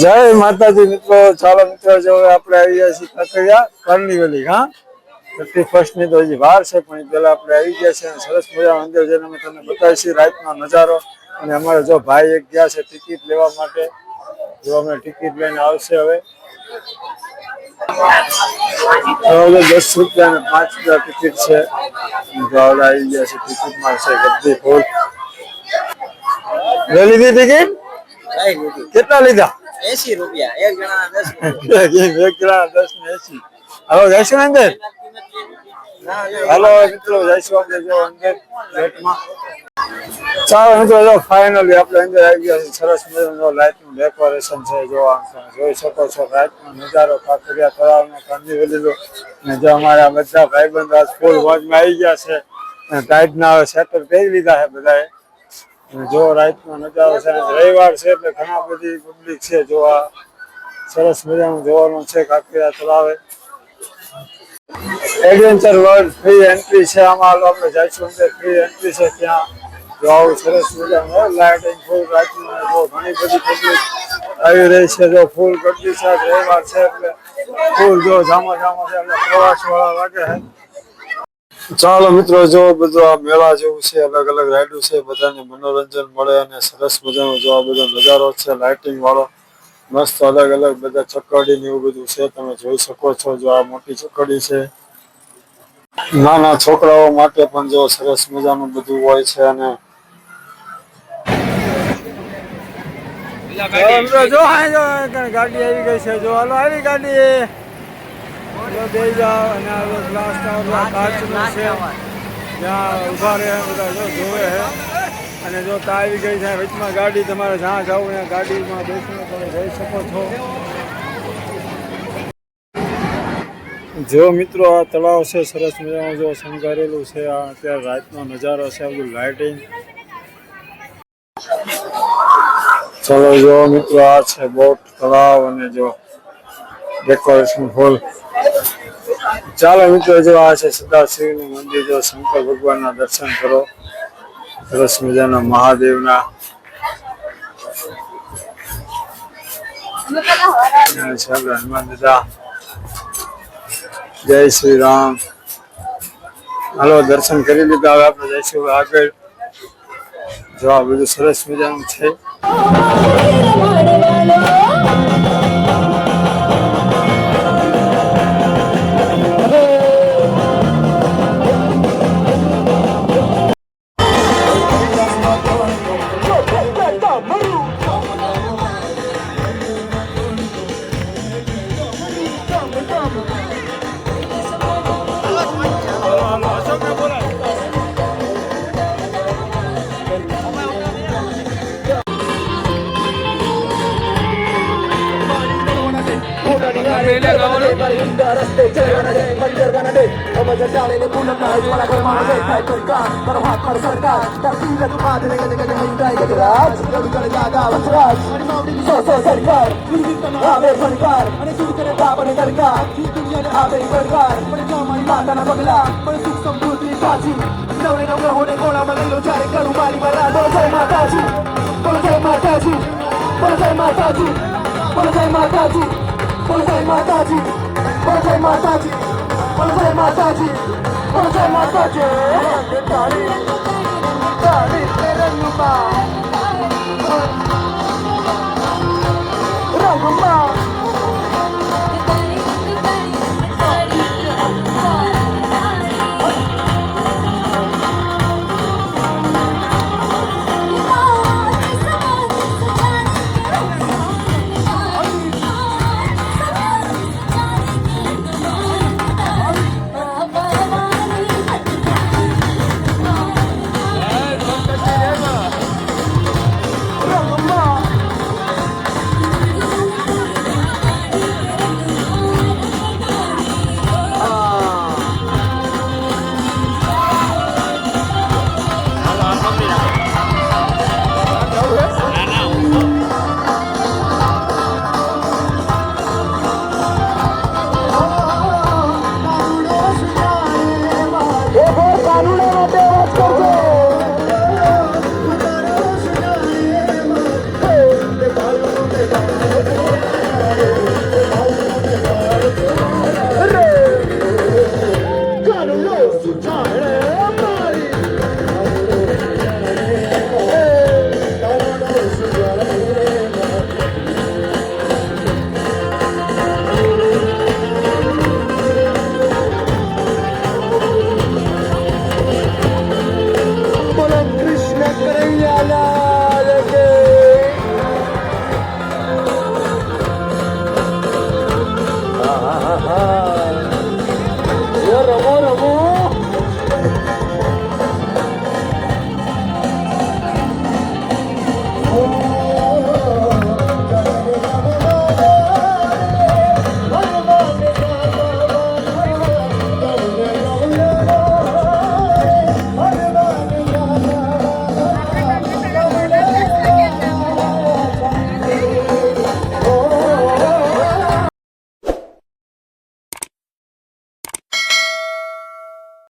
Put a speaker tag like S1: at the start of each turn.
S1: જય માતાજી મિત્રો, ચાલો મિત્રો જો આપણે આવી ગયા છીએ કાંકરિયા કાર્નિવલી. હા, 31 ની તો હજી વાર છે, પણ પેલા આપણે આવી ગયા છે. સરસ મજાનું અંદર જઈને અમે તમને બતાવીશું રાતનો નજારો. અને અમારે જો ભાઈ એક ગયા છે ટિકિટ લેવા માટે, જો અમે ટિકિટ લઈને આવશે હવે. 10 રૂપિયા અને 5 રૂપિયા ટિકિટ છે. જો આવી ગયા છે ટિકિટમાં છે ગદ્દી ફૂલ. લઈ લીધી ટિકિટ? કેટલા લીધા?
S2: 80 રૂપિયા એક જણા 10
S1: એક જણા 10 ને 80. હવે જઈશું ને અંદર? હાલો મિત્રો, જઈશું આપણે જો અંદર ગેટમાં. ચાલો મિત્રો, જો ફાઇનલી આપણે અંદર આવી ગયા છે. સરસ મજાનું લાઇટનું ડેકોરેશન છે. જો જોઈ શકો છો રાતનો નજારો કાંકરિયા તળાવનો કાર્નિવલીનો. અને જો અમારા બધા ભાઈબંધો આજ ફૂલ મોજમાં આવી ગયા છે. અને ટાઈટના હવે સેટર પહેરી લીધા છે બધાએ. જો રાતનો નજારો છે, રવિવાર છે એટલે ઘણા બધી પબ્લિક છે. જો આ સરસ મજાનું જોવાનું છે કાંકરિયા તળાવે. એડવેન્ચર વર્લ્ડ ફ્રી એન્ટ્રી છે. આમાં આપણે જઈશું અંદર, ફ્રી એન્ટ્રી છે ત્યાં. જો આવું સરસ મજાનું લાઇટિંગ ફૂલ રાતનું. જો ઘણી બધી પબ્લિક આવી રહી છે. જો ફૂલ ગરદી છે, રવિવાર છે એટલે ફૂલ જો જામા છે એટલે પ્રવાસ વાળા લાગે છે. ચાલો મિત્રો, જો બધું આ મેળા જેવું છે, અલગ અલગ રાઈડો છે, બધાને મનોરંજન મળે અને સરસ મજાનો જો આ બધો નજારો છે લાઇટિંગ વાળો. મસ્ત અલગ અલગ બધા ચકરડી ને એવું બધું છે, તમે જોઈ શકો છો. જો આ મોટી ચકરડી છે, નાના છોકરાઓ માટે પણ જો સરસ મજાનું બધું હોય છે. અને જો ગાડી આવી ગઈ છે. જો હાલો આવી ગાડી બે જાઓ અને ગ્લાસ કાચનું છે, જ્યાં ઉભા રહે બધા જો જોવે છે. અને જો તા આવી ગઈ છે વચમાં ગાડી, તમારે જ્યાં જવું ત્યાં ગાડીમાં બેસીને તમે જઈ શકો છો. જો મિત્રો, આ તળાવ છે સરસ મજાનું જો શણગારેલું છે. આ અત્યારે રાતનો નજારો છે, બધું લાઇટિંગ. ચલો જો મિત્રો, આ છે બોટ તળાવ અને જો ડેકોરેશન ફૂલ. ચાલો મિત્રો, જો આ છે સદાશિવનું મંદિર. જો શંકર ભગવાનના દર્શન કરો, સરસ મજાના મહાદેવના. હનુમાન દાદા, જય શ્રી રામ. હાલો દર્શન કરી લીધા, હવે આપણે જઈશું આગળ. જો આ બધું સરસ મજાનું છે. Mataji,